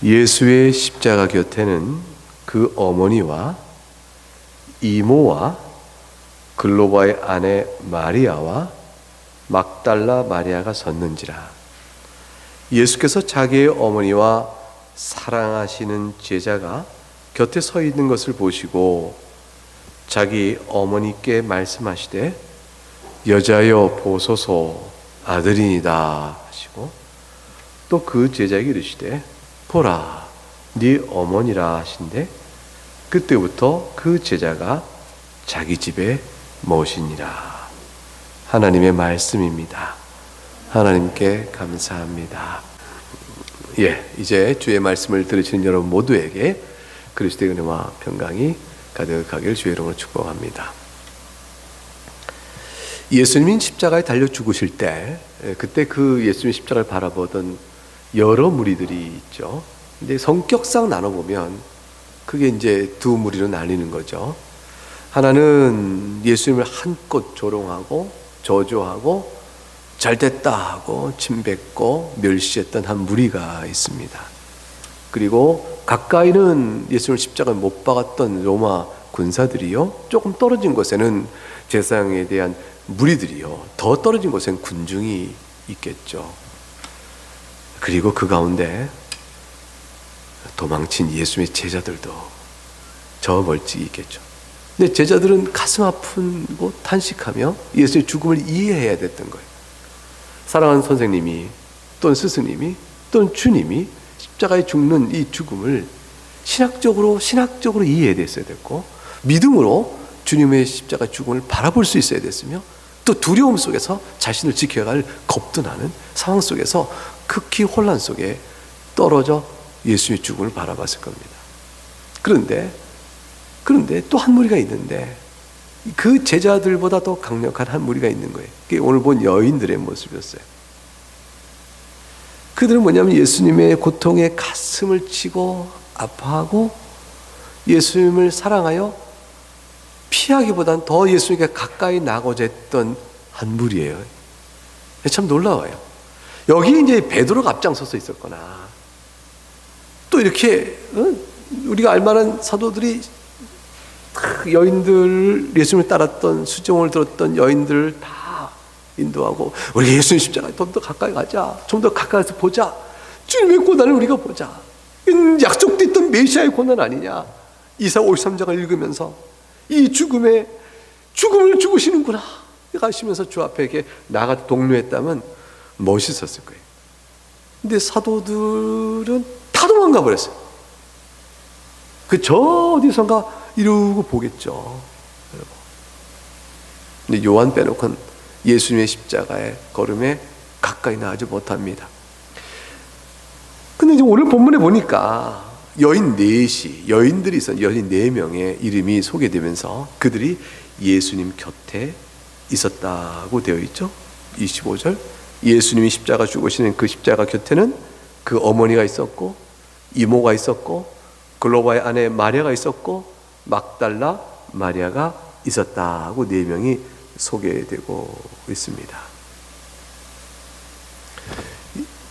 예수의 십자가 곁에는 그 어머니와 이모와 글로바의 아내 마리아와 막달라 마리아가 섰는지라. 예수께서 자기의 어머니와 사랑하시는 제자가 곁에 서 있는 것을 보시고 자기 어머니께 말씀하시되 여자여 보소서 아들이니다 하시고 또 그 제자에게 이르시되 보라 네 어머니라 하신대 그때부터 그 제자가 자기 집에 모시니라. 하나님의 말씀입니다. 하나님께 감사합니다. 이제 주의 말씀을 들으시는 여러분 모두에게 그리스도의 은혜와 평강이 가득하길 주의 이름으로 축복합니다. 예수님이 십자가에 달려 죽으실 때 그때 그 예수님 십자가를 바라보던 여러 무리들이 있죠. 근데 성격상 나눠보면 그게 이제 두 무리로 나뉘는 거죠. 하나는 예수님을 한껏 조롱하고 저주하고 잘됐다 하고 침뱉고 멸시했던 한 무리가 있습니다. 그리고 가까이는 예수님을 십자가에 못 박았던 로마 군사들이요, 조금 떨어진 곳에는 제사장에 대한 무리들이요, 더 떨어진 곳에는 군중이 있겠죠. 그리고 그 가운데 도망친 예수님의 제자들도 저 멀찍이 있겠죠. 근데 제자들은 가슴 아프고 탄식하며 예수의 죽음을 이해해야 됐던 거예요. 사랑하는 선생님이 또는 스승님이 또는 주님이 십자가에 죽는 이 죽음을 신학적으로 이해해야 됐어야 됐고, 믿음으로 주님의 십자가 죽음을 바라볼 수 있어야 됐으며, 또 두려움 속에서 자신을 지켜야 할 겁도 나는 상황 속에서 극히 혼란 속에 떨어져 예수의 죽음을 바라봤을 겁니다. 그런데 또 한 무리가 있는데 그 제자들보다 더 강력한 한 무리가 있는 거예요. 그게 오늘 본 여인들의 모습이었어요. 그들은 뭐냐면 예수님의 고통에 가슴을 치고 아파하고 예수님을 사랑하여 피하기보단 더 예수님께 가까이 나고자 했던 한 무리예요. 참 놀라워요. 여기 이제 베드로가 앞장서서 있었거나 또 이렇게 우리가 알만한 사도들이 여인들, 예수님을 따랐던 수종을 들었던 여인들을 다 인도하고 우리 예수님 십자가에 좀 더 가까이 가자, 좀 더 가까이서 보자, 주님의 고난을 우리가 보자, 약속됐던 메시아의 고난 아니냐. 이사 53장을 읽으면서 이 죽음을 죽으시는구나 하시면서 주 앞에 이렇게 나가 독려했다면 멋있었을 거예요. 근데 사도들은 다 도망가 버렸어요. 저 어디선가 이러고 보겠죠. 근데 요한 빼놓고는 예수님의 십자가의 걸음에 가까이 나가지 못합니다. 근데 이제 오늘 본문에 보니까 여인들이 있었는데 여인 4명의 이름이 소개되면서 그들이 예수님 곁에 있었다고 되어 있죠. 25절, 예수님이 십자가 죽으시는 그 십자가 곁에는 그 어머니가 있었고 이모가 있었고 글로바의 아내 마리아가 있었고 막달라 마리아가 있었다고 4명이 소개되고 있습니다.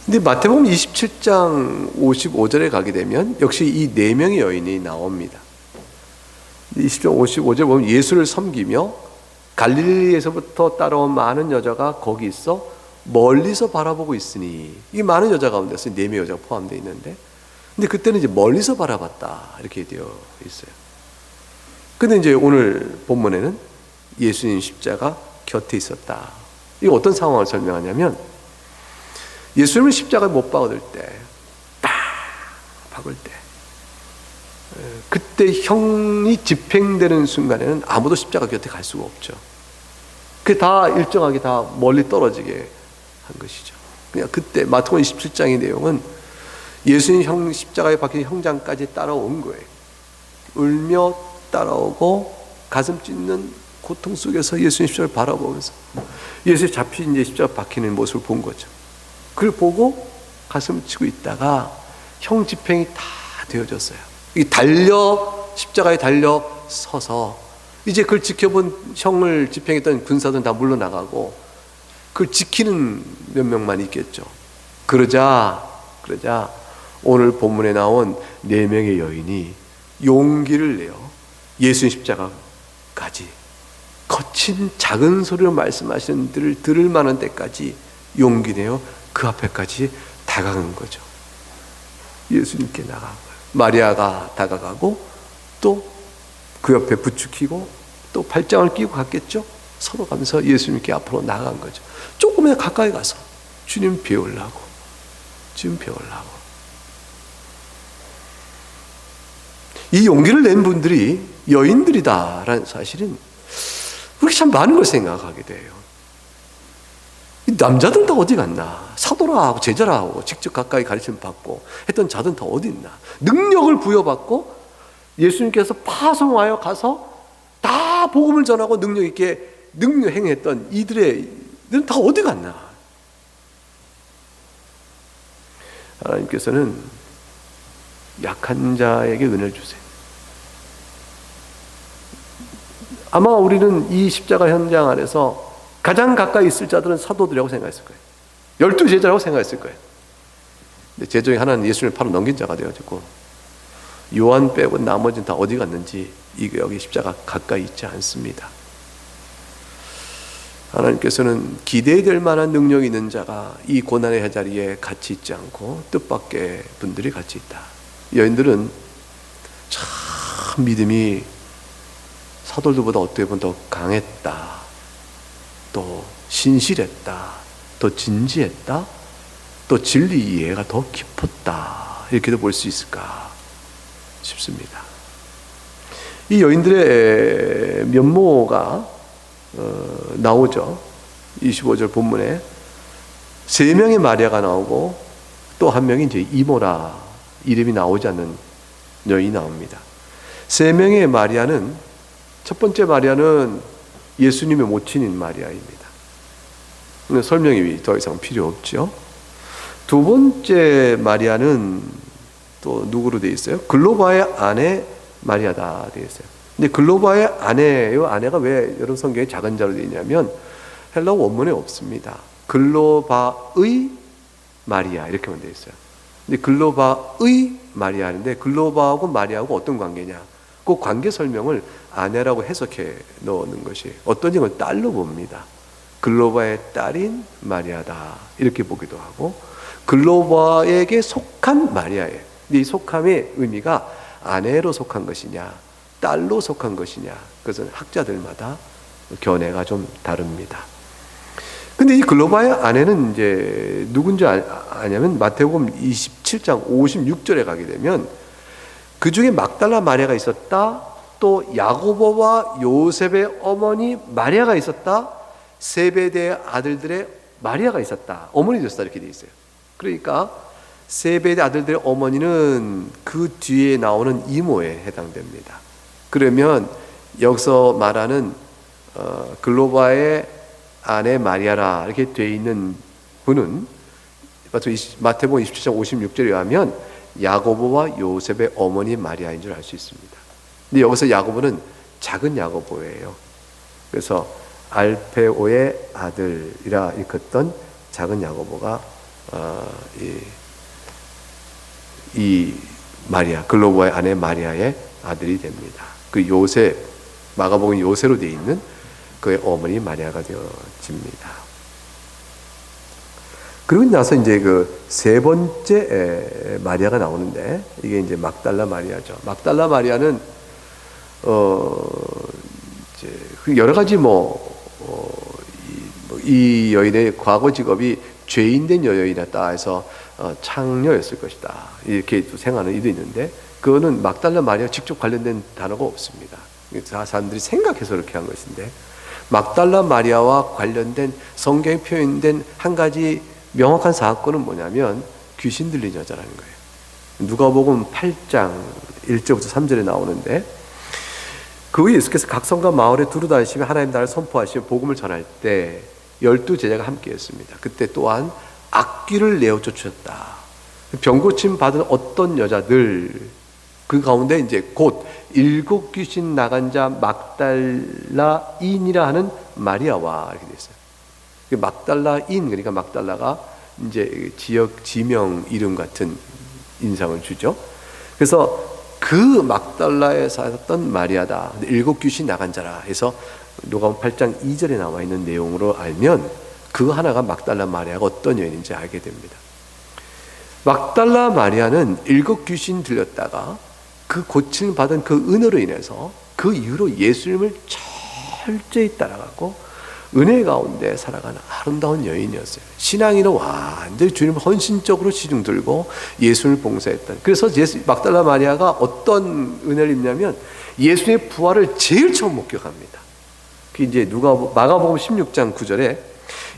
근데 마태복음 27장 55절에 가게 되면 역시 이 4명의 여인이 나옵니다. 20장 55절 보면 예수를 섬기며 갈릴리에서부터 따라온 많은 여자가 거기 있어 멀리서 바라보고 있으니, 이 많은 여자 가운데서 4명의 여자가 포함되어 있는데, 근데 그때는 이제 멀리서 바라봤다 이렇게 되어 있어요. 근데 이제 오늘 본문에는 예수님 십자가 곁에 있었다. 이거 어떤 상황을 설명하냐면, 예수님을 십자가에 못 박을 때, 딱 박을 때, 그때 형이 집행되는 순간에는 아무도 십자가 곁에 갈 수가 없죠. 그게 다 일정하게 다 멀리 떨어지게 한 것이죠. 그냥 그때 마태복음 27장의 내용은 예수님 형 십자가에 박힌 형장까지 따라온 거예요. 울며 따라오고 가슴 찢는 고통 속에서 예수님 십자가를 바라보면서 예수님 잡힌 이제 십자가 박히는 모습을 본 거죠. 그걸 보고 가슴을 치고 있다가 형 집행이 다 되어졌어요. 십자가에 달려 서서 이제 그걸 지켜본 형을 집행했던 군사들은 다 물러나가고 그걸 지키는 몇 명만 있겠죠. 그러자 오늘 본문에 나온 4명의 여인이 용기를 내어 예수님 십자가까지 거친 작은 소리로 말씀하시는 들을 들을 만한 데까지 용기 내어 그 앞에까지 다가간 거죠. 예수님께 나간 거예요. 마리아가 다가가고 또 그 옆에 부축히고 또 발장을 끼고 갔겠죠. 서로 가면서 예수님께 앞으로 나간 거죠. 조금이나 가까이 가서 주님 배우려고, 주님 배우려고. 이 용기를 낸 분들이 여인들이다라는 사실은 우리 참 많은 걸 생각하게 돼요. 이 남자들은 다 어디 갔나? 사도라 하고 제자라 하고 직접 가까이 가르침 받고 했던 자들은 다 어디 있나? 능력을 부여받고 예수님께서 파송하여 가서 다 복음을 전하고 능력 있게 능력 행했던 이들은 다 어디 갔나? 하나님께서는 약한 자에게 은혜를 주세요. 아마 우리는 이 십자가 현장 안에서 가장 가까이 있을 자들은 사도들이라고 생각했을 거예요. 12제자라고 생각했을 거예요. 근데 제 중에 하나는 예수님을 바로 넘긴 자가 되어지고 요한 빼고 나머지는 다 어디 갔는지 이게 여기 십자가 가까이 있지 않습니다. 하나님께서는 기대될 만한 능력이 있는 자가 이 고난의 자리에 같이 있지 않고 뜻밖의 분들이 같이 있다. 여인들은 참 믿음이 사도들보다 어떻게 보면 더 강했다, 또 신실했다, 더 진지했다, 또 진리 이해가 더 깊었다, 이렇게도 볼 수 있을까 싶습니다. 이 여인들의 면모가 나오죠. 25절 본문에 3명의 마리아가 나오고 또 한 명이 이제 이모라, 이름이 나오지 않는 여인이 나옵니다. 3명의 마리아는, 첫 번째 마리아는 예수님의 모친인 마리아입니다. 설명이 더 이상 필요 없죠. 두 번째 마리아는 또 누구로 되어 있어요? 글로바의 아내 마리아다 되어 있어요. 근데 글로바의 아내요, 아내가 왜 여러분 성경에 작은 자로 되어 있냐면 헬라어 원문에 없습니다. 글로바의 마리아 이렇게만 되어 있어요. 근데 글로바의 마리아인데 글로바하고 마리아하고 어떤 관계냐? 그 관계 설명을 아내라고 해석해 넣는 것이 어떤 점을 딸로 봅니다. 글로바의 딸인 마리아다 이렇게 보기도 하고 글로바에게 속한 마리아예요. 이 속함의 의미가 아내로 속한 것이냐 딸로 속한 것이냐, 그것은 학자들마다 견해가 좀 다릅니다. 근데 이 글로바의 아내는 이제 누군지 아냐면 마태복음 27장 56절에 가게 되면 그 중에 막달라 마리아가 있었다, 또 야고보와 요셉의 어머니 마리아가 있었다, 세베대의 아들들의 마리아가 있었다, 어머니 되었다 이렇게 돼 있어요. 그러니까 세베대 아들들의 어머니는 그 뒤에 나오는 이모에 해당됩니다. 그러면 여기서 말하는 글로바의 아내 마리아라 이렇게 되어 있는 분은 마태복음 27장 56절에 의하면 야고보와 요셉의 어머니 마리아인 줄 알 수 있습니다. 근데 여기서 야고보는 작은 야고보예요. 그래서 알페오의 아들이라 일컫던 작은 야고보가 이 마리아, 글로바의 아내 마리아의 아들이 됩니다. 그 요셉, 마가복음 요셉으로 되어 있는 그의 어머니 마리아가 되어집니다. 그리고 나서 이제 그 세 번째 마리아가 나오는데 이게 이제 막달라 마리아죠. 막달라 마리아는 이제 여러 가지 이 여인의 과거 직업이 죄인된 여인이었다 해서 창녀였을 것이다 이렇게 또 생각하는 이도 있는데 그거는 막달라 마리아 직접 관련된 단어가 없습니다. 사람들이 생각해서 그렇게 한 것인데 막달라 마리아와 관련된 성경에 표현된 한 가지 명확한 사건은 뭐냐면 귀신 들린 여자라는 거예요. 누가복음 8장 1절부터 3절에 나오는데 그 예수께서 각 성과 마을에 두루 다니시며 하나님 나라를 선포하시며 복음을 전할 때 12제자가 함께했습니다. 그때 또한 악귀를 내어 쫓으셨다. 병고침 받은 어떤 여자들 그 가운데 이제 곧 7 귀신 나간 자 막달라인이라 하는 마리아와 이렇게 돼 있어요. 막달라인, 그러니까 막달라가 이제 지역 지명 이름 같은 인상을 주죠. 그래서 그 막달라에 살았던 마리아다, 7 귀신 나간 자라 해서 누가복음 8장 2절에 나와 있는 내용으로 알면 그 하나가 막달라 마리아가 어떤 여인인지 알게 됩니다. 막달라 마리아는 7 귀신 들렸다가 그 고침을 받은 그 은혜로 인해서 그 이후로 예수님을 철저히 따라가고 은혜 가운데 살아가는 아름다운 여인이었어요. 신앙인은 완전히 주님을 헌신적으로 시중 들고 예수님을 봉사했던. 그래서 막달라 마리아가 어떤 은혜를 입냐면 예수님의 부활을 제일 처음 목격합니다. 그 이제 마가복음 16장 9절에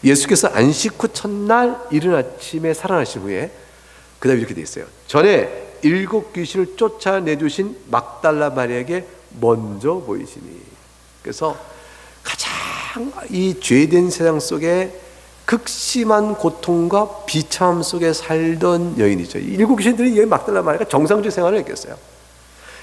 예수께서 안식 후 첫날 이른 아침에 살아나신 후에 그다음에 이렇게 돼 있어요. 전에 7 귀신을 쫓아내주신 막달라 마리아에게 먼저 보이시니. 그래서 가장 이 죄된 세상 속에 극심한 고통과 비참함 속에 살던 여인이죠. 7 귀신들이 이 막달라 마리아가 정상적인 생활을 했겠어요.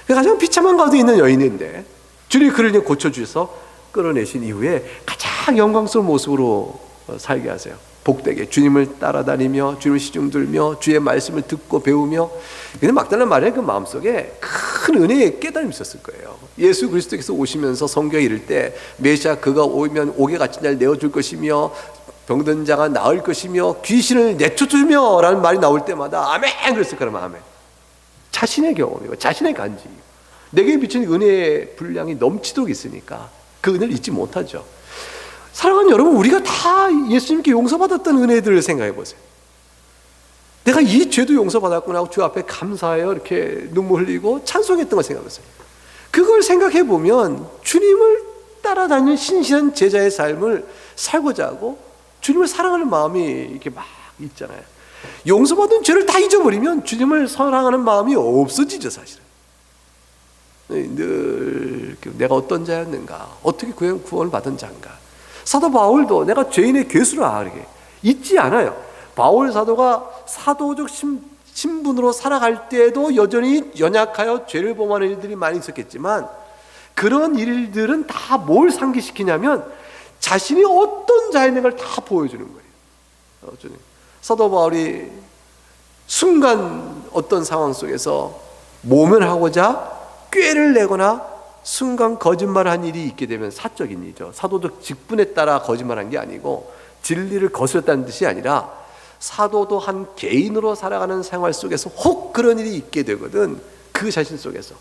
가장 비참한 가운데 있는 여인인데 주님이 그를 고쳐주셔서 끌어내신 이후에 가장 영광스러운 모습으로 살게 하세요. 복되게 주님을 따라다니며 주님을 시중들며 주의 말씀을 듣고 배우며. 근데 막달라 마리아 그 마음속에 큰 은혜의 깨달음이 있었을 거예요. 예수 그리스도께서 오시면서 성경에 이를 때 메시아 그가 오면 옥에 갇힌 자를 내어줄 것이며 병든 자가 나을 것이며 귀신을 내쫓으며 라는 말이 나올 때마다 아멘 그랬을 거라면 아멘. 자신의 경험이고 자신의 간지, 내게 비친 은혜의 분량이 넘치도록 있으니까 그 은혜를 잊지 못하죠. 사랑하는 여러분, 우리가 다 예수님께 용서받았던 은혜들을 생각해 보세요. 내가 이 죄도 용서받았구나 하고 주 앞에 감사해요 이렇게 눈물 흘리고 찬송했던 걸 생각해 보세요. 그걸 생각해 보면 주님을 따라다니는 신실한 제자의 삶을 살고자 하고 주님을 사랑하는 마음이 이렇게 막 있잖아요. 용서받은 죄를 다 잊어버리면 주님을 사랑하는 마음이 없어지죠. 사실은 늘 내가 어떤 자였는가, 어떻게 구원을 받은 자인가. 사도 바울도 내가 죄인의 괴수라 이렇게 잊지 않아요. 바울 사도가 사도적 신분으로 살아갈 때에도 여전히 연약하여 죄를 범하는 일들이 많이 있었겠지만 그런 일들은 다 뭘 상기시키냐면 자신이 어떤 자인 걸 다 보여주는 거예요. 사도 바울이 순간 어떤 상황 속에서 모면하고자 꾀를 내거나 순간 거짓말을 한 일이 있게 되면 사적인 일이죠. 사도적 직분에 따라 거짓말한 게 아니고 진리를 거스렸다는 뜻이 아니라 사도도 한 개인으로 살아가는 생활 속에서 혹 그런 일이 있게 되거든. 그 자신 속에서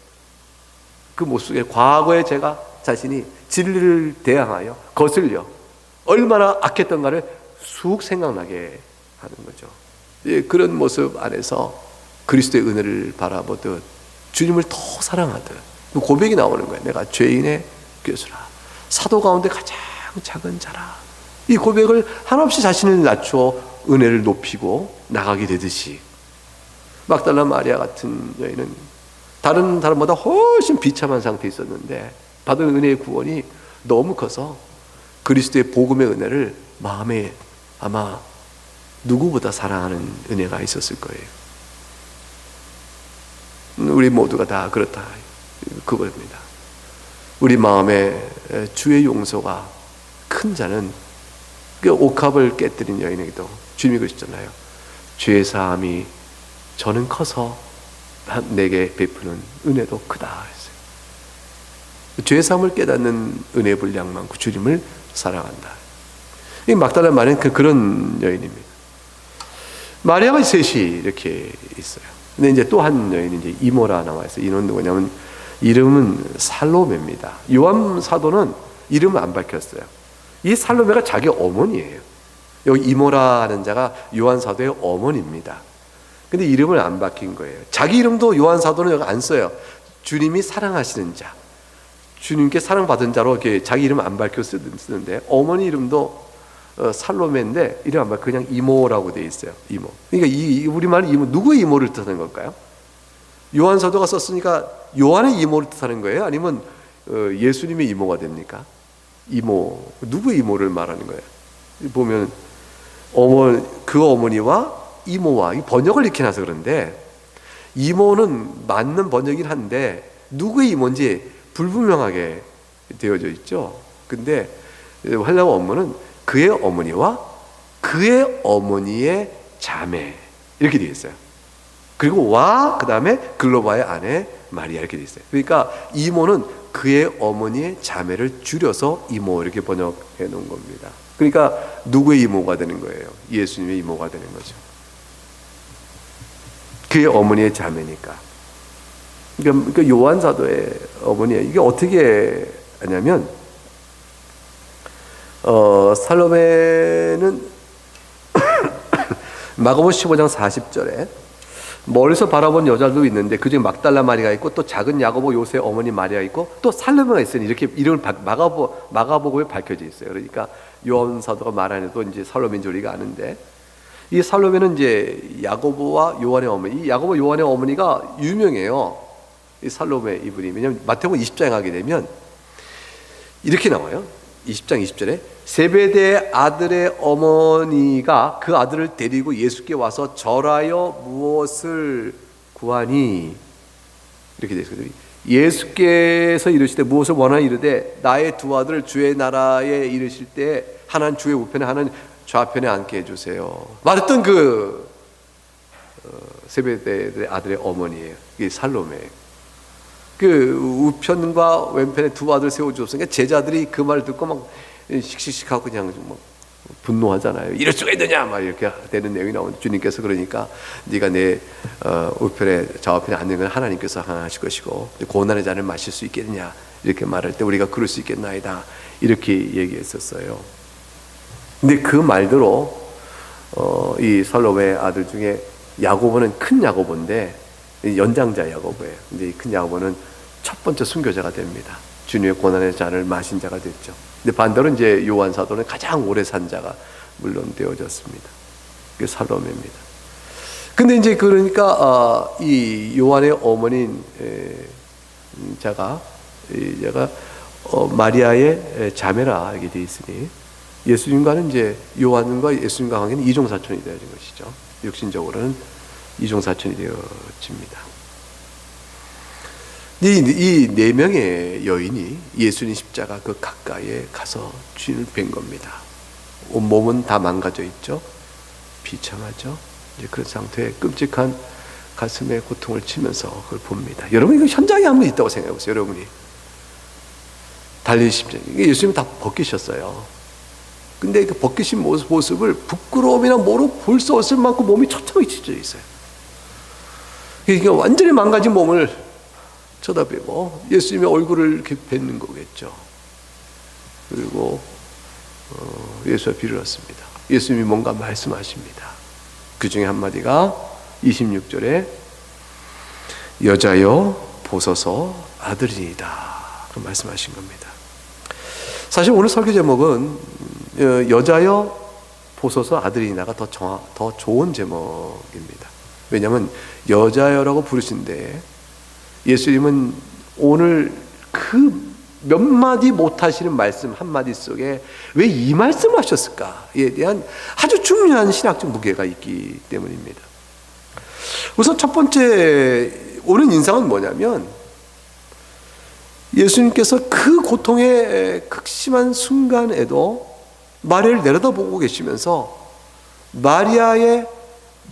그 모습 속에 과거에 제가 자신이 진리를 대항하여 거슬려 얼마나 악했던가를 쑥 생각나게 하는 거죠. 예, 그런 모습 안에서 그리스도의 은혜를 바라보듯 주님을 더 사랑하듯 고백이 나오는 거예요. 내가 죄인의 괴수라, 사도 가운데 가장 작은 자라. 이 고백을 한없이 자신을 낮추어 은혜를 높이고 나가게 되듯이 막달라 마리아 같은 여인은 다른 사람보다 훨씬 비참한 상태에 있었는데 받은 은혜의 구원이 너무 커서 그리스도의 복음의 은혜를 마음에 아마 누구보다 사랑하는 은혜가 있었을 거예요. 우리 모두가 다 그렇다. 그겁니다. 우리 마음에 주의 용서가 큰 자는 그 옥합을 깨뜨린 여인에게도 주님이 그러셨잖아요. 죄 사함이 저는 커서 내게 베푸는 은혜도 크다 했어요. 죄 사함을 깨닫는 은혜 분량 많고 주님을 사랑한다. 이 막달라 마리아는 그런 여인입니다. 마리아가 셋이 이렇게 있어요. 근데 이제 또 한 여인이 이제 이모라 나와 있어요. 이는 누구냐면 이름은 살로메입니다. 요한 사도는 이름을 안 밝혔어요. 이 살로메가 자기 어머니예요. 여기 이모라는 자가 요한 사도의 어머니입니다. 근데 이름을 안 밝힌 거예요. 자기 이름도 요한 사도는 여기 안 써요. 주님이 사랑하시는 자, 주님께 사랑받은 자로 이렇게 자기 이름 안 밝혀 쓰는데 어머니 이름도 살로메인데 이름 안 밝혀 그냥 이모라고 돼 있어요. 이모. 그러니까 이 우리말은 이모, 누구의 이모를 뜻하는 걸까요? 요한 사도가 썼으니까 요한의 이모를 뜻하는 거예요? 아니면 예수님의 이모가 됩니까? 이모, 누구의 이모를 말하는 거예요? 보면 그 어머니와 이모와 번역을 이렇게 해놔서 그런데 이모는 맞는 번역이긴 한데 누구의 이모인지 불분명하게 되어져 있죠. 근데 하려고 어머는 그의 어머니와 그의 어머니의 자매 이렇게 되어 있어요. 그리고 와, 그 다음에 글로바의 아내 마리아 이렇게 돼 있어요. 그러니까 이모는 그의 어머니의 자매를 줄여서 이모 이렇게 번역해 놓은 겁니다. 그러니까 누구의 이모가 되는 거예요? 예수님의 이모가 되는 거죠. 그의 어머니의 자매니까. 그러니까 요한 사도의 어머니예요. 이게 어떻게 하냐면 살로메는 마가복음 15장 40절에 멀리서 바라본 여자도 있는데 그중에 막달라 마리아가 있고 또 작은 야고보 요새 어머니 마리아가 있고 또 살로메가 있으니 이렇게 이름을 마가복음에 밝혀져 있어요. 그러니까 요한 사도가 말하는데도 이제 살로메인 줄 우리가 아는데, 이 살로메는 이제 야고보와 요한의 어머니, 이 야고보 요한의 어머니가 유명해요. 이 살로메 이분이. 왜냐하면 마태복음 20장에 가게 되면 이렇게 나와요. 20장 20절에 세베대의 아들의 어머니가 그 아들을 데리고 예수께 와서 절하여 무엇을 구하니, 이렇게 되어 있거든요. 예수께서 이르시되 무엇을 원하니 이르되 나의 두 아들을 주의 나라에 이르실 때 하나는 주의 우편에 하나는 좌편에 앉게 해주세요. 말했던 그 세베대의 아들의 어머니예요. 이게 살로메. 그 우편과 왼편에 두 아들 세워주었으니까 제자들이 그 말 듣고 막 씩씩씩하고 그냥 막 분노하잖아요. 이럴 수가 있느냐 막 이렇게 되는 내용이 나오는데, 주님께서 그러니까 네가 내 우편에 좌우편에 앉는 건 하나님께서 하실 것이고 고난의 잔을 마실 수 있겠느냐 이렇게 말할 때 우리가 그럴 수 있겠나이다 이렇게 얘기했었어요. 근데 그 말대로 이 살로메 아들 중에 야고보는 큰 야고보인데 연장자 야고보예요. 근데 이 큰 야고보는 첫 번째 순교자가 됩니다. 주님의 고난의 잔을 마신 자가 됐죠. 근데 반대로 이제 요한 사도는 가장 오래 산 자가 물론 되어졌습니다. 그게 살로메입니다. 근데 이제 그러니까 이 요한의 어머니인 자가 마리아의 자매라 이게 돼 있으니 예수님과는 이제 요한과 예수님과 관계는 이종사촌이 되어진 것이죠. 육신적으로는 이종사촌이 되어집니다. 이 네 명의 여인이 예수님 십자가 그 가까이에 가서 주님을 뵌 겁니다. 온몸은 다 망가져 있죠. 비참하죠. 이제 그런 상태에 끔찍한 가슴에 고통을 치면서 그걸 봅니다. 여러분 이거 현장에 한번 있다고 생각해 보세요. 여러분이 달린 십자가, 예수님이 다 벗기셨어요. 근데 그 벗기신 모습을 부끄러움이나 뭐로 볼 수 없을 만큼 몸이 처참하게 찢어져 있어요. 이게 완전히 망가진 몸을 쳐다보고 예수님의 얼굴을 이렇게 뵙는 거겠죠. 그리고 예수와 빌었습니다. 예수님이 뭔가 말씀하십니다. 그 중에 한마디가 26절에 여자여 보소서 아들이니이다 그 말씀하신 겁니다. 사실 오늘 설교 제목은 여자여 보소서 아들이니이다가 더 좋은 제목입니다. 왜냐하면 여자여라고 부르신데 예수님은 오늘 그 몇 마디 못하시는 말씀 한마디 속에 왜 이 말씀을 하셨을까에 대한 아주 중요한 신학적 무게가 있기 때문입니다. 우선 첫 번째 오는 인상은 뭐냐면 예수님께서 그 고통의 극심한 순간에도 마리아를 내려다보고 계시면서 마리아의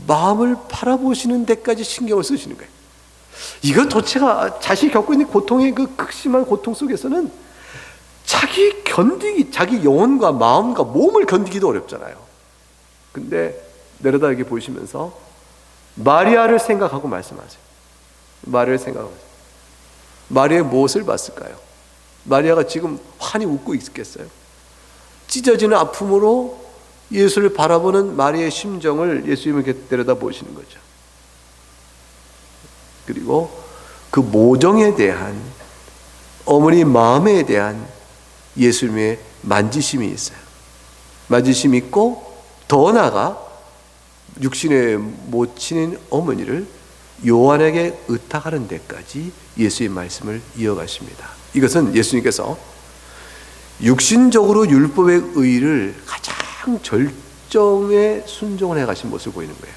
마음을 바라보시는 데까지 신경을 쓰시는 거예요. 이거 도대체가 자신이 겪고 있는 고통의 그 극심한 고통 속에서는 자기 영혼과 마음과 몸을 견디기도 어렵잖아요. 근데 내려다 이렇게 보시면서 마리아를 생각하고 말씀하세요. 마리아를 생각하세요. 마리아의 무엇을 봤을까요? 마리아가 지금 환히 웃고 있겠어요? 찢어지는 아픔으로 예수를 바라보는 마리아의 심정을 예수님을 이렇게 내려다 보시는 거죠. 그리고 그 모정에 대한 어머니 마음에 대한 예수님의 만지심이 있어요. 만지심이 있고 더 나아가 육신의 모친인 어머니를 요한에게 의탁하는 데까지 예수의 말씀을 이어가십니다. 이것은 예수님께서 육신적으로 율법의 의를 가장 절정에 순종을 해가신 모습을 보이는 거예요.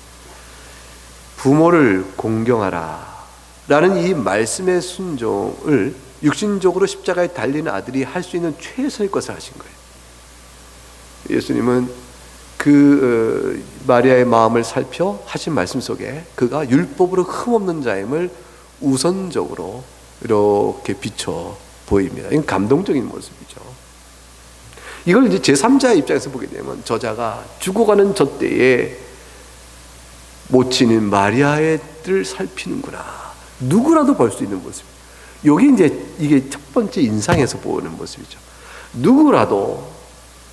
부모를 공경하라 라는 이 말씀의 순종을 육신적으로 십자가에 달리는 아들이 할 수 있는 최선의 것을 하신 거예요. 예수님은 그 마리아의 마음을 살펴 하신 말씀 속에 그가 율법으로 흠없는 자임을 우선적으로 이렇게 비춰 보입니다. 이건 감동적인 모습이죠. 이걸 이제 제3자의 입장에서 보게 되면 저자가 죽어가는 저 때에 모친인 마리아의 뜰 살피는구나. 누구라도 볼 수 있는 모습. 여기 이제 이게 첫 번째 인상에서 보는 모습이죠. 누구라도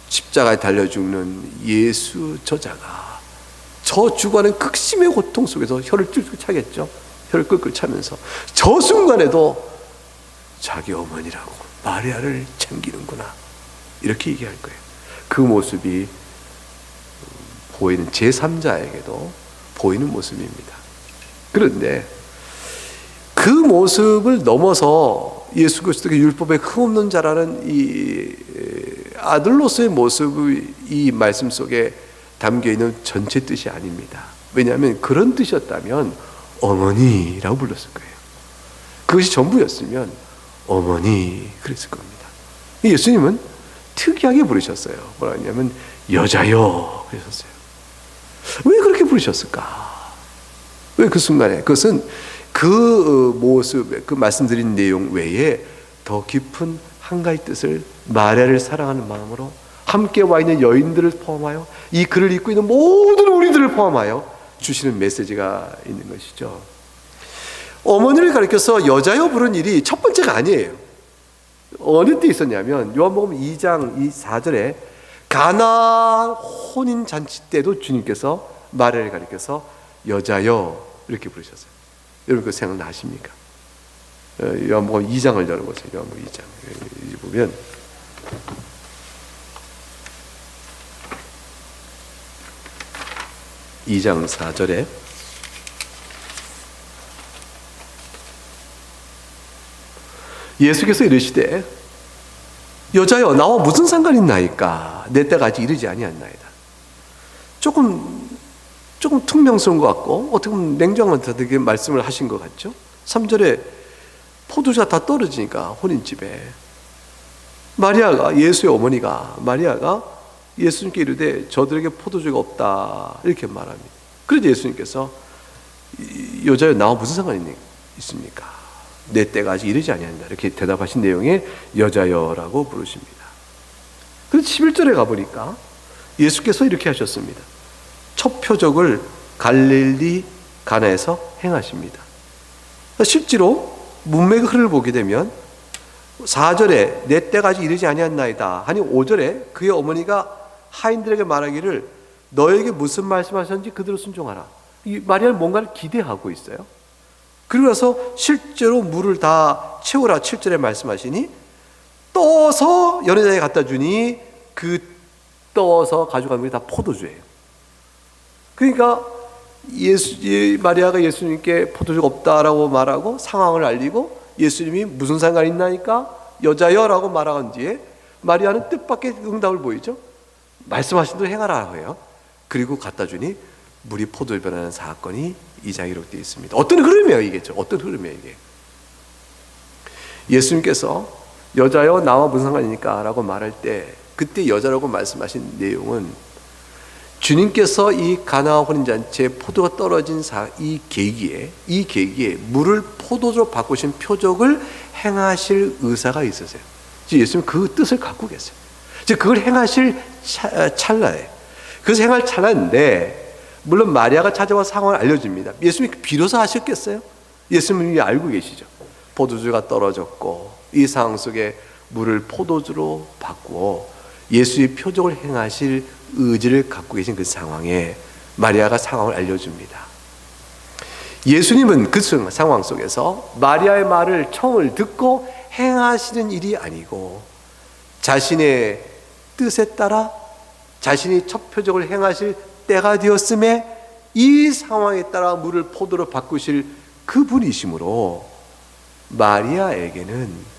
십자가에 달려 죽는 예수 저자가 저 죽어가는 극심의 고통 속에서 혀를 뚫고 차겠죠. 혀를 끌끌 차면서 저 순간에도 자기 어머니라고 마리아를 챙기는구나 이렇게 얘기할 거예요. 그 모습이 보이는 제3자에게도 보이는 모습입니다. 그런데 그 모습을 넘어서 예수 그리스도의 율법에 흠없는 자라는 이 아들로서의 모습이 이 말씀 속에 담겨있는 전체 뜻이 아닙니다. 왜냐하면 그런 뜻이었다면 어머니라고 불렀을 거예요. 그것이 전부였으면 어머니 그랬을 겁니다. 예수님은 특이하게 부르셨어요. 뭐라 했냐면 여자여 그러셨어요. 왜 그렇게 부르셨을까? 왜 그 순간에? 그것은 그 모습에 그 말씀드린 내용 외에 더 깊은 한 가지 뜻을 마리아를 사랑하는 마음으로 함께 와 있는 여인들을 포함하여 이 글을 읽고 있는 모든 우리들을 포함하여 주시는 메시지가 있는 것이죠. 어머니를 가리켜서 여자여 부른 일이 첫 번째가 아니에요. 어느 때 있었냐면 요한복음 2장 4절에 가나 혼인잔치 때도 주님께서 마리아를 가리켜서 여자여 이렇게 부르셨어요. 여러분 그 생각나십니까? 요한복음 2장을 열어보세요. 요한복음 2장 여기 보면 (2장 4절에) 예수께서 이르시되 여자여 나와 무슨 상관이 있나이까 내 때가 아직 이르지 아니하나이다. 조금 퉁명스러운 것 같고 어떻게 보면 냉정한 되게 말씀을 하신 것 같죠. 3절에 포도주가 다 떨어지니까 혼인집에 마리아가 예수의 어머니가 마리아가 예수님께 이르되 저들에게 포도주가 없다 이렇게 말합니다. 그래서 예수님께서 여자여 나와 무슨 상관이 있습니까? 내 때가 아직 이르지 아니한다 이렇게 대답하신 내용의 여자여라고 부르십니다. 그래서 11절에 가보니까 예수께서 이렇게 하셨습니다. 첫 표적을 갈릴리 가나에서 행하십니다. 실제로 문맥의 흐름을 보게 되면 4절에 내 때가 아직 이르지 아니한나이다 하니 5절에 그의 어머니가 하인들에게 말하기를 너에게 무슨 말씀하셨는지 그대로 순종하라. 이 마리아는 뭔가를 기대하고 있어요. 그리고 나서 실제로 물을 다 채우라 7절에 말씀하시니 떠서 연회장에 갖다 주니 그 떠서 가져간 게 다 포도주예요. 그러니까 마리아가 예수님께 포도주가 없다라고 말하고 상황을 알리고 예수님이 무슨 상관이 있나니까 여자여라고 말한 뒤에 마리아는 뜻밖의 응답을 보이죠. 말씀하신 대로 행하라고 해요. 그리고 갖다 주니 물이 포도를 변하는 사건이 2장에 기록되어 있습니다. 어떤 흐름이에요 이게? 어떤 흐름이에요 이게? 예수님께서 여자여 나와 무슨 상관이니까 라고 말할 때 그때 여자라고 말씀하신 내용은 주님께서 이 가나 혼인잔치에 포도가 떨어진 이 계기에 물을 포도주로 바꾸신 표적을 행하실 의사가 있으세요. 예수님 그 뜻을 갖고 계세요. 즉 그걸 행하실 찰나에 그래서 행할 찰나인데 물론 마리아가 찾아와 상황을 알려줍니다. 예수님이 비로소 하셨겠어요? 예수님이 알고 계시죠. 포도주가 떨어졌고 이 상황 속에 물을 포도주로 바꾸어 예수의 표적을 행하실 의지를 갖고 계신 그 상황에 마리아가 상황을 알려줍니다. 예수님은 그 상황 속에서 마리아의 말을 청을 듣고 행하시는 일이 아니고 자신의 뜻에 따라 자신이 첫 표적을 행하실 때가 되었음에 이 상황에 따라 물을 포도로 바꾸실 그분이시므로 마리아에게는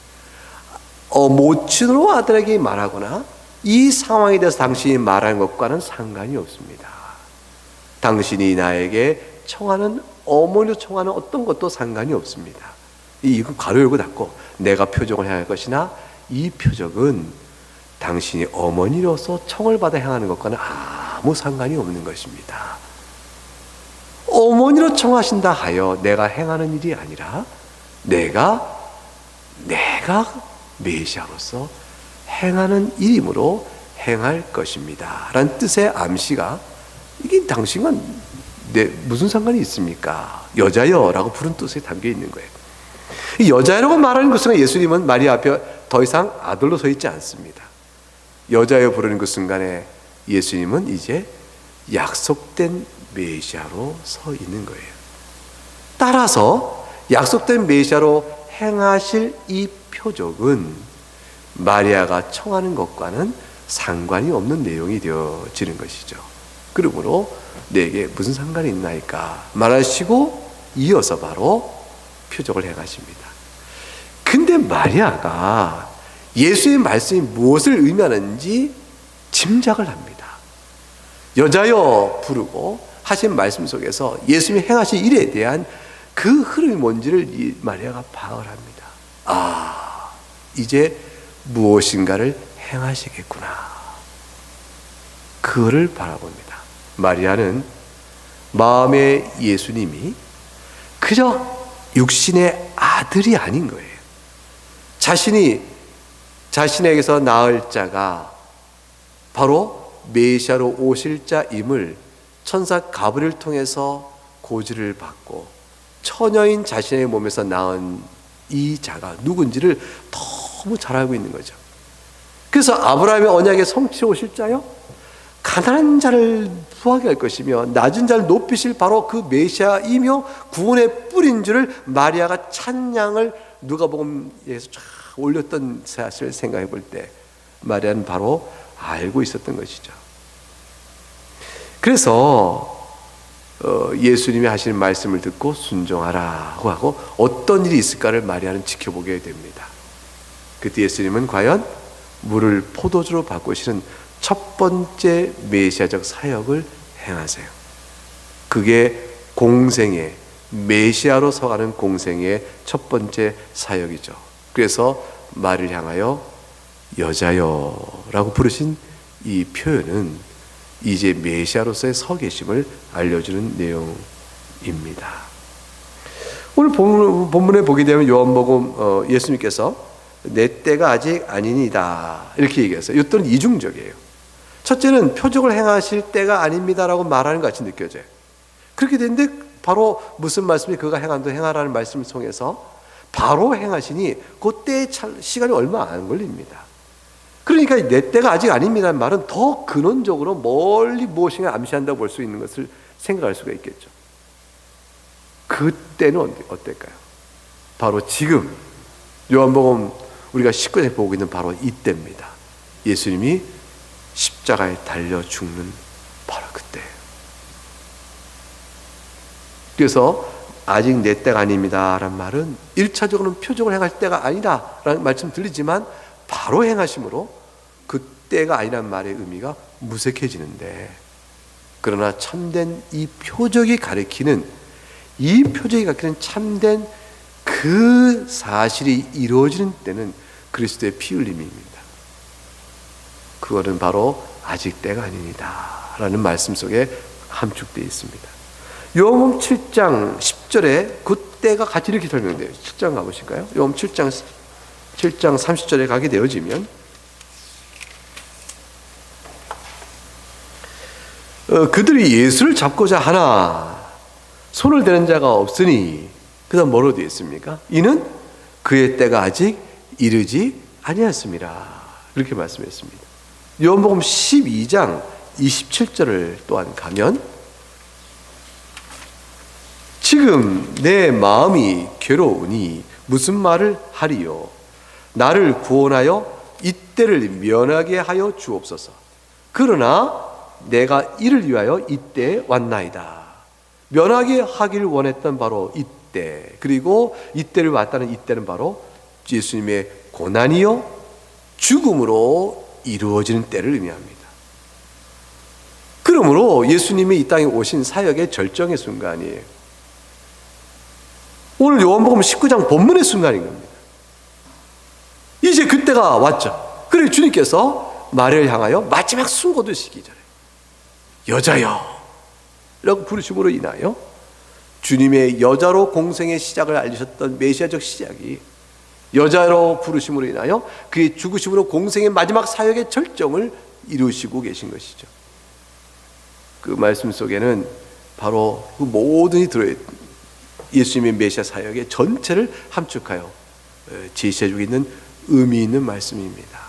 모친으로 아들에게 말하거나 이 상황에 대해서 당신이 말하는 것과는 상관이 없습니다. 당신이 나에게 청하는 어머니로 청하는 어떤 것도 상관이 없습니다. 이거 가로 열고 닫고 내가 표적을 행할 것이나 이 표적은 당신이 어머니로서 청을 받아 행하는 것과는 아무 상관이 없는 것입니다. 어머니로 청하신다 하여 내가 행하는 일이 아니라 내가 메시아로서 행하는 일임으로 행할 것입니다 라는 뜻의 암시가, 이게 당신과 무슨 상관이 있습니까? 여자여 라고 부른 뜻에 담겨 있는 거예요. 이 여자여라고 말하는 그 순간 예수님은 마리아 앞에 더 이상 아들로 서 있지 않습니다. 여자여 부르는 그 순간에 예수님은 이제 약속된 메시아로 서 있는 거예요. 따라서 약속된 메시아로 행하실 이 표적은 마리아가 청하는 것과는 상관이 없는 내용이 되어지는 것이죠. 그러므로 내게 무슨 상관이 있나이까 말하시고 이어서 바로 표적을 행하십니다. 근데 마리아가 예수의 말씀이 무엇을 의미하는지 짐작을 합니다. 여자여 부르고 하신 말씀 속에서 예수님이 행하신 일에 대한 그 흐름이 뭔지를 이 마리아가 파악을 합니다. 이제 무엇인가를 행하시겠구나. 그거를 바라봅니다. 마리아는 마음의 예수님이 그저 육신의 아들이 아닌 거예요. 자신에게서 낳을 자가 바로 메시아로 오실 자임을 천사 가브리엘을 통해서 고지를 받고 처녀인 자신의 몸에서 낳은 이 자가 누군지를 너무 잘 알고 있는 거죠. 그래서 아브라함의 언약의 성취로 오실 자요, 가난한 자를 부하게 할 것이며 낮은 자를 높이실 바로 그 메시아이며 구원의 뿌린 줄을 마리아가 찬양을 누가복음에서 쫙 올렸던 사실을 생각해 볼 때 마리아는 바로 알고 있었던 것이죠. 그래서 예수님이 하시는 말씀을 듣고 순종하라고 하고 어떤 일이 있을까를 마리아는 지켜보게 됩니다. 그때 예수님은 과연 물을 포도주로 바꾸시는 첫 번째 메시아적 사역을 행하세요. 그게 공생의 메시아로 서가는 공생의 첫 번째 사역이죠. 그래서 말을 향하여 여자여라고 부르신 이 표현은 이제 메시아로서의 서 계심을 알려주는 내용입니다. 오늘 본문에 보게 되면 요한복음 예수님께서 내 때가 아직 아니니다 이렇게 얘기했어요. 이것들은 이중적이에요. 첫째는 표적을 행하실 때가 아닙니다라고 말하는 것 같이 느껴져요. 그렇게 되는데 바로 무슨 말씀이 그가 행한도 행하라는 말씀을 통해서 바로 행하시니 그때의 시간이 얼마 안 걸립니다. 그러니까 내 때가 아직 아닙니다는 말은 더 근원적으로 멀리 무엇인가 암시한다고 볼 수 있는 것을 생각할 수가 있겠죠. 그때는 어떨까요? 바로 지금 요한복음 우리가 19장에 보고 있는 바로 이때입니다. 예수님이 십자가에 달려 죽는 바로 그때예요. 그래서 아직 내 때가 아닙니다 라는 말은 1차적으로는 표적을 행할 때가 아니다 라는 말씀 들리지만 바로 행하심으로 그 때가 아니라는 말의 의미가 무색해지는데, 그러나 참된 이 표적이 가리키는 참된 그 사실이 이루어지는 때는 그리스도의 피 흘림입니다. 그거는 바로 아직 때가 아닙니다 라는 말씀 속에 함축되어 있습니다. 요한복음 7장 10절에 그 때가 같이 이렇게 설명돼요. 7장 가보실까요? 요한복음 7장 30절에 가게 되어지면 그들이 예수를 잡고자 하나 손을 대는 자가 없으니, 그 다음 뭐로 되어 있습니까? 이는 그의 때가 아직 이르지 아니하였습니다. 이렇게 말씀했습니다. 요한복음 12장 27절을 또한 가면 지금 내 마음이 괴로우니 무슨 말을 하리요? 나를 구원하여 이때를 면하게 하여 주옵소서. 그러나 내가 이를 위하여 이때에 왔나이다. 면하게 하기를 원했던 바로 이때, 그리고 이때를 왔다는 이때는 바로 예수님의 고난이요 죽음으로 이루어지는 때를 의미합니다. 그러므로 예수님이 이 땅에 오신 사역의 절정의 순간이에요. 오늘 요한복음 19장 본문의 순간인 겁니다. 이제 그때가 왔죠. 그리고 주님께서 마리아를 향하여 마지막 숨 거두시기 전에 여자여 라고 부르심으로 인하여 주님의 여자로 공생의 시작을 알리셨던 메시아적 시작이 여자로 부르심으로 인하여 그의 죽으심으로 공생의 마지막 사역의 절정을 이루시고 계신 것이죠. 그 말씀 속에는 바로 그 모든이 들어있는 예수님의 메시아 사역의 전체를 함축하여 제시해주고 있는 의미 있는 말씀입니다.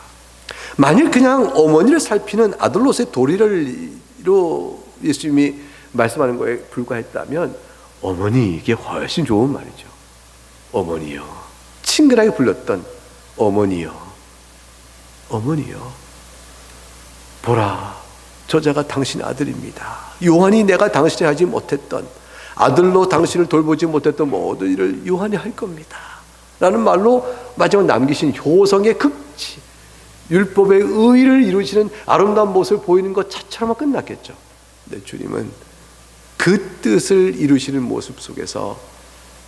만일 그냥 어머니를 살피는 아들로서의 도리로 예수님이 말씀하는 거에 불과했다면 어머니, 이게 훨씬 좋은 말이죠. 어머니요, 친근하게 불렀던 어머니요, 어머니요, 보라 저자가 당신 아들입니다. 요한이 내가 당신이 하지 못했던, 아들로 당신을 돌보지 못했던 모든 일을 요한이 할 겁니다 라는 말로 마지막 남기신 효성의 극치, 율법의 의를 이루시는 아름다운 모습을 보이는 것 자체로만 끝났겠죠. 근데 주님은 그 뜻을 이루시는 모습 속에서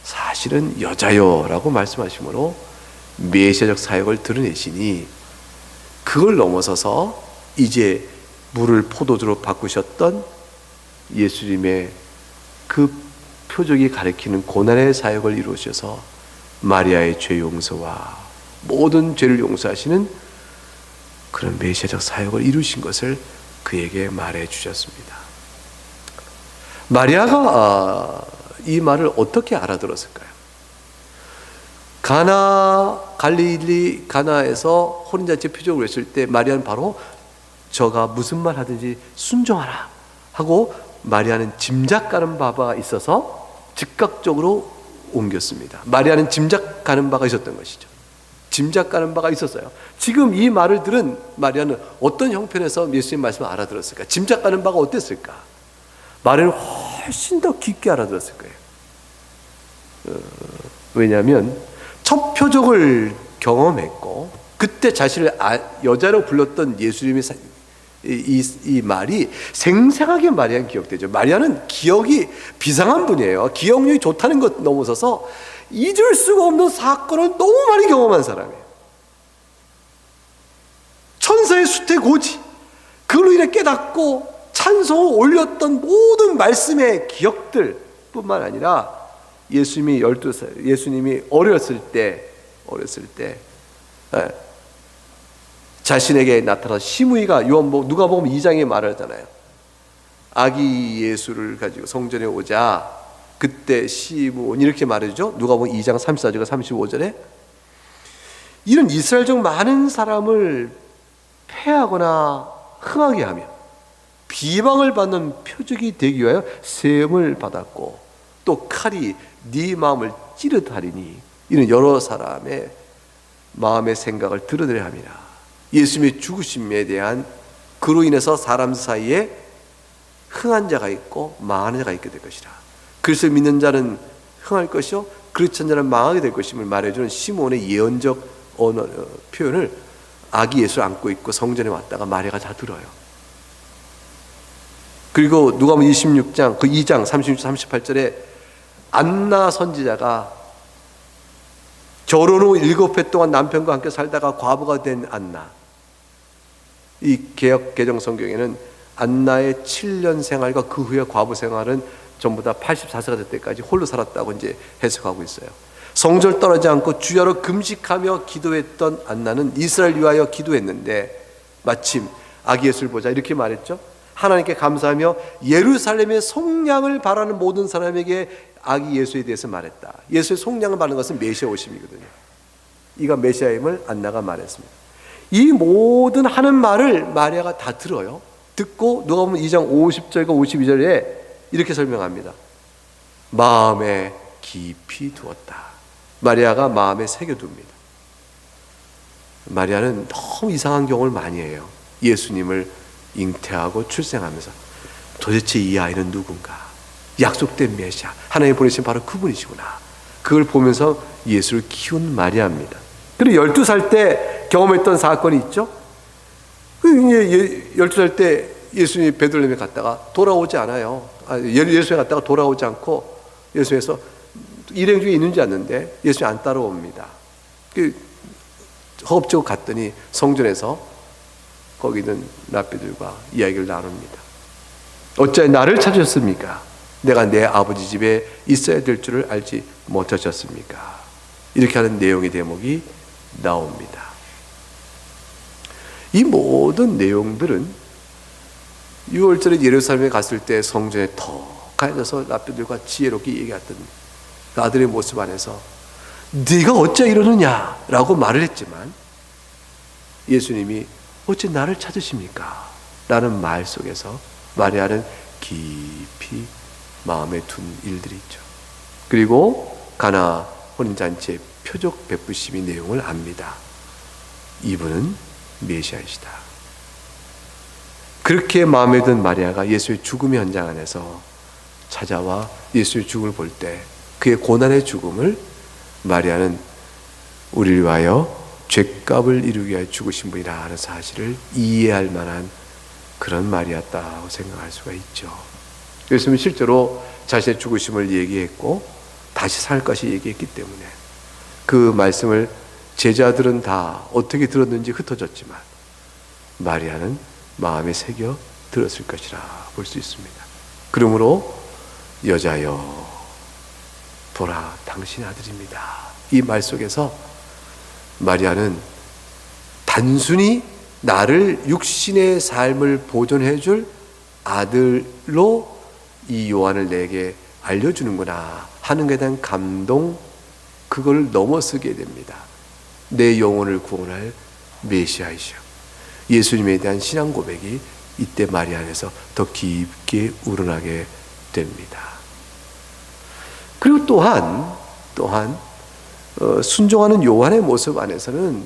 사실은 여자요라고 말씀하심으로 메시아적 사역을 드러내시니, 그걸 넘어서서 이제 물을 포도주로 바꾸셨던 예수님의 그 표적이 가리키는 고난의 사역을 이루셔서 마리아의 죄 용서와 모든 죄를 용서하시는 그런 메시아적 사역을 이루신 것을 그에게 말해 주셨습니다. 마리아가 이 말을 어떻게 알아들었을까요? 갈릴리 가나에서 혼인잔치 표적을 했을 때 마리아는 바로 저가 무슨 말 하든지 순종하라 하고 마리아는 짐작가는 바가 있어서 즉각적으로 옮겼습니다. 마리아는 짐작가는 바가 있었던 것이죠. 짐작가는 바가 있었어요. 지금 이 말을 들은 마리아는 어떤 형편에서 예수님 말씀을 알아들었을까? 짐작가는 바가 어땠을까? 마리아는 훨씬 더 깊게 알아들었을 거예요. 왜냐하면 첫 표적을 경험했고 그때 자신을 여자로 불렀던 예수님의 이 말이 생생하게 마리아는 기억되죠. 마리아는 기억이 비상한 분이에요. 기억력이 좋다는 것 넘어서서 잊을 수가 없는 사건을 너무 많이 경험한 사람이에요. 천사의 수태고지, 그로 인해 깨닫고 찬송을 올렸던 모든 말씀의 기억들 뿐만 아니라 예수님이 12살, 예수님이 어렸을 때 자신에게 나타난 시므이가 누가복음 2장에 말하잖아요. 아기 예수를 가지고 성전에 오자 그때 시므온 이렇게 말해주죠. 누가복음 2장 34절과 35절에 이런 이스라엘족 많은 사람을 패하거나 흥하게 하며 비방을 받는 표적이 되기 위하여 세움을 받았고 또 칼이 네 마음을 찌르다리니 이는 여러 사람의 마음의 생각을 드러내려 함이라. 예수님의 죽으심에 대한 그로 인해서 사람 사이에 흥한 자가 있고 망하는 자가 있게 될 것이라. 그리스도를 믿는 자는 흥할 것이요 그렇지 않은 자는 망하게 될 것임을 말해주는 시몬의 예언적 표현을 아기 예수를 안고 있고 성전에 왔다가 마리아가 다 들어요. 그리고 누가복음 26장 그 2장 36, 38절에 안나 선지자가 결혼 후 7회 동안 남편과 함께 살다가 과부가 된 안나, 이 개역 개정 성경에는 안나의 7년 생활과 그 후에 과부 생활은 전부 다 84세가 될 때까지 홀로 살았다고 이제 해석하고 있어요. 성전을 떠나지 않고 주야로 금식하며 기도했던 안나는 이스라엘 위하여 기도했는데 마침 아기 예수를 보자 이렇게 말했죠. 하나님께 감사하며 예루살렘의 속량을 바라는 모든 사람에게 아기 예수에 대해서 말했다. 예수의 속량을 바라는 것은 메시아 오심이거든요. 이가 메시아임을 안나가 말했습니다. 이 모든 하는 말을 마리아가 다 들어요. 듣고 누가복음 2장 50절과 52절에 이렇게 설명합니다. 마음에 깊이 두었다. 마리아가 마음에 새겨둡니다. 마리아는 너무 이상한 경험을 많이 해요. 예수님을 잉태하고 출생하면서 도대체 이 아이는 누군가? 약속된 메시아, 하나님 보내신 바로 그분이시구나. 그걸 보면서 예수를 키운 마리아입니다. 그리고 12살 때 경험했던 사건이 있죠. 12살 때 예수님이 베들레헴에 갔다가 돌아오지 않아요. 예루살렘에 갔다가 돌아오지 않고 예수님에서 일행 중에 있는지 않는데 예수님이 안 따라옵니다. 허겁지겁 갔더니 성전에서 거기 있는 랍비들과 이야기를 나눕니다. 어찌 나를 찾으셨습니까? 내가 내 아버지 집에 있어야 될 줄을 알지 못하셨습니까? 이렇게 하는 내용의 대목이 나옵니다. 이 모든 내용들은 6월절에 예루살렘에 갔을 때 성전에 더 가려져서 랍비들과 지혜롭게 얘기했던 그 아들의 모습 안에서 네가 어째 이러느냐 라고 말을 했지만 예수님이 어째 나를 찾으십니까? 라는 말 속에서 마리아는 깊이 마음에 둔 일들이 있죠. 그리고 가나 혼인잔치의 표적 베푸심의 내용을 압니다. 이분은 메시아이시다. 그렇게 마음에 든 마리아가 예수의 죽음의 현장 안에서 찾아와 예수의 죽음을 볼 때 그의 고난의 죽음을 마리아는 우리를 위하여 죄값을 이루기 위하여 죽으신 분이라 하는 사실을 이해할 만한 그런 말이었다고 생각할 수가 있죠. 예수님은 실제로 자신의 죽으심을 얘기했고 다시 살 것이 얘기했기 때문에 그 말씀을 제자들은 다 어떻게 들었는지 흩어졌지만 마리아는 마음에 새겨 들었을 것이라 볼 수 있습니다. 그러므로 여자여 보라 당신의 아들입니다. 이 말 속에서 마리아는 단순히 나를 육신의 삶을 보존해 줄 아들로 이 요한을 내게 알려주는구나 하는 것에 대한 감동, 그걸 넘어서게 됩니다. 내 영혼을 구원할 메시아이시여 예수님에 대한 신앙 고백이 이때 마리아 안에서 더 깊게 우러나게 됩니다. 그리고 또한 순종하는 요한의 모습 안에서는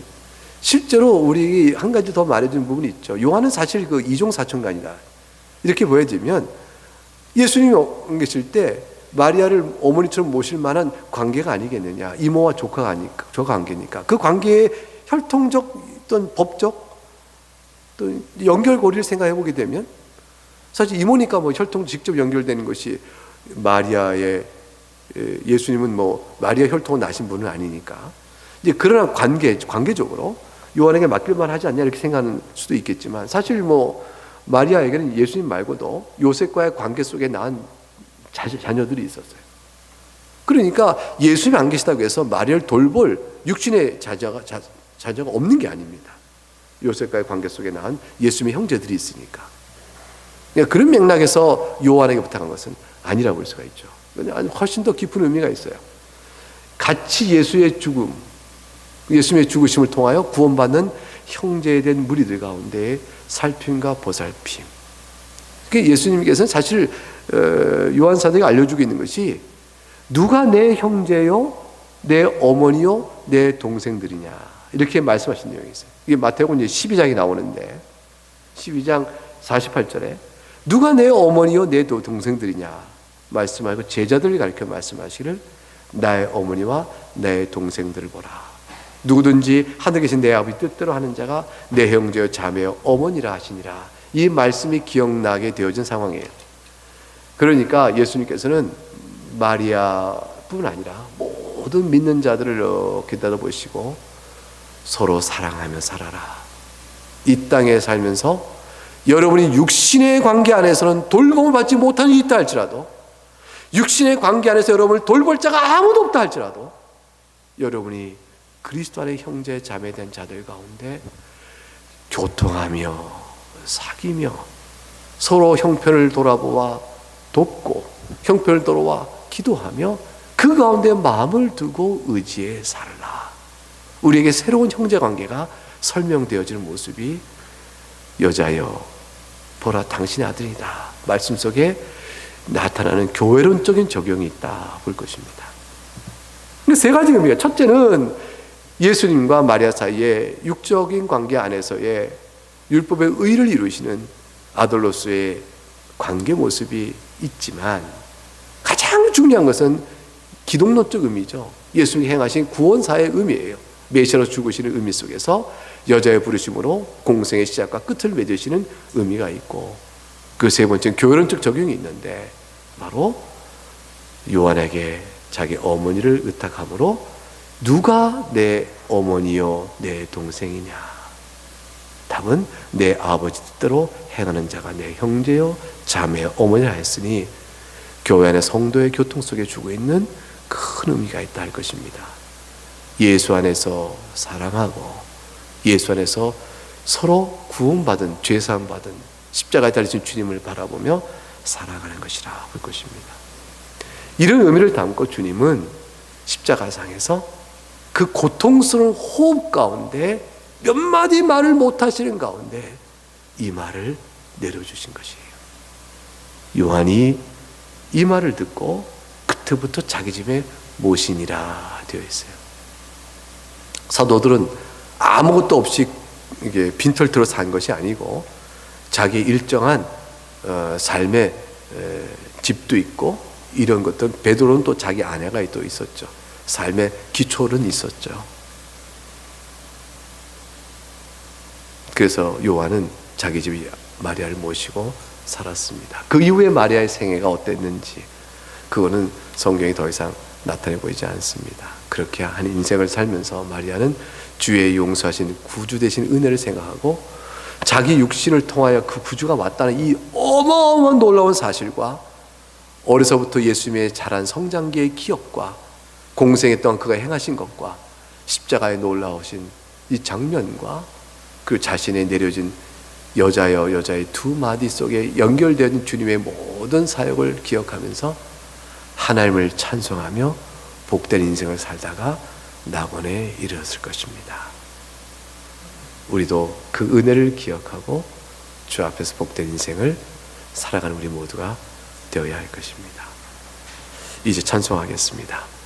실제로 우리 한 가지 더 말해준 부분이 있죠. 요한은 사실 그 이종사촌간이다 이렇게 보여지면 예수님이 온 계실 때 마리아를 어머니처럼 모실 만한 관계가 아니겠느냐. 이모와 조카가 아니까, 저 관계니까. 그 관계의 혈통적 또는 법적 또 연결고리를 생각해 보게 되면 사실 이모니까 뭐 혈통 직접 연결되는 것이 마리아의 예수님은 뭐 마리아 혈통을 나신 분은 아니니까. 이제 그러나 관계적으로 요한에게 맡길만 하지 않냐 이렇게 생각하는 수도 있겠지만 사실 뭐 마리아에게는 예수님 말고도 요셉과의 관계 속에 낳은 자녀들이 있었어요. 그러니까 예수님이 안 계시다고 해서 마리아를 돌볼 육신의 자녀가 없는 게 아닙니다. 요셉과의 관계 속에 낳은 예수님의 형제들이 있으니까. 그러니까 그런 맥락에서 요한에게 부탁한 것은 아니라고 볼 수가 있죠. 훨씬 더 깊은 의미가 있어요. 같이 예수님의 죽으심을 통하여 구원받는 형제에 된 무리들 가운데 살핌과 보살핌. 예수님께서는 사실 요한 사도가 알려주고 있는 것이 누가 내 형제요, 내 어머니요, 내 동생들이냐 이렇게 말씀하신 내용이 있어요. 이게 마태복음 12장이 나오는데 12장 48절에 누가 내 어머니요, 내 동생들이냐 말씀하고 제자들을 가리켜 말씀하시기를 나의 어머니와 내 동생들을 보라. 누구든지 하늘에 계신 내 아버지 뜻대로 하는 자가 내 형제요 자매요 어머니라 하시니라. 이 말씀이 기억나게 되어진 상황이에요. 그러니까 예수님께서는 마리아뿐 아니라 모든 믿는 자들을 이렇게 들여다보시고 서로 사랑하며 살아라. 이 땅에 살면서 여러분이 육신의 관계 안에서는 돌봄을 받지 못하는 일이 있다 할지라도 육신의 관계 안에서 여러분을 돌볼 자가 아무도 없다 할지라도 여러분이 그리스도 안의 형제 자매에 대한 자들 가운데 교통하며 사귀며 서로 형편을 돌아보아 돕고 형편을 돌아와 기도하며 그 가운데 마음을 두고 의지해 살라. 우리에게 새로운 형제관계가 설명되어지는 모습이 여자여 보라 당신의 아들이다 말씀 속에 나타나는 교회론적인 적용이 있다 볼 것입니다. 세 가지 의미가, 첫째는 예수님과 마리아 사이의 육적인 관계 안에서의 율법의 의를 이루시는 아들로서의 관계 모습이 있지만 가장 중요한 것은 기독론적 의미죠. 예수님이 행하신 구원사의 의미예요. 메시아로 죽으시는 의미 속에서 여자의 부르심으로 공생의 시작과 끝을 맺으시는 의미가 있고, 그 세 번째는 교회론적 적용이 있는데 바로 요한에게 자기 어머니를 의탁함으로 누가 내 어머니요 내 동생이냐, 다 답은 내 아버지 뜻대로 행하는 자가 내 형제요 자매요 어머니라 했으니 교회 안에 성도의 교통 속에 주고 있는 큰 의미가 있다 할 것입니다. 예수 안에서 사랑하고 예수 안에서 서로 구원받은 죄사함받은 십자가에 달리신 주님을 바라보며 살아가는 것이라 볼 것입니다. 이런 의미를 담고 주님은 십자가상에서 그 고통스러운 호흡 가운데 몇 마디 말을 못하시는 가운데 이 말을 내려주신 것이에요. 요한이 이 말을 듣고 그때부터 자기 집에 모시니라 되어 있어요. 사도들은 아무것도 없이 이게 빈털터로 산 것이 아니고 자기 일정한 삶의 집도 있고 이런 것들, 베드로는 또 자기 아내가 또 있었죠. 삶의 기초는 있었죠. 그래서 요한은 자기 집 마리아를 모시고 살았습니다. 그 이후에 마리아의 생애가 어땠는지 그거는 성경이 더 이상 나타내 보이지 않습니다. 그렇게 한 인생을 살면서 마리아는 주의 용서하신 구주 되신 은혜를 생각하고 자기 육신을 통하여 그 구주가 왔다는 이 어마어마한 놀라운 사실과 어려서부터 예수님의 자란 성장기의 기억과 공생애 동안 그가 행하신 것과 십자가에 놀라우신 이 장면과 그 자신의 내려진 여자여 여자의 두 마디 속에 연결된 주님의 모든 사역을 기억하면서 하나님을 찬송하며 복된 인생을 살다가 낙원에 이르렀을 것입니다. 우리도 그 은혜를 기억하고 주 앞에서 복된 인생을 살아가는 우리 모두가 되어야 할 것입니다. 이제 찬송하겠습니다.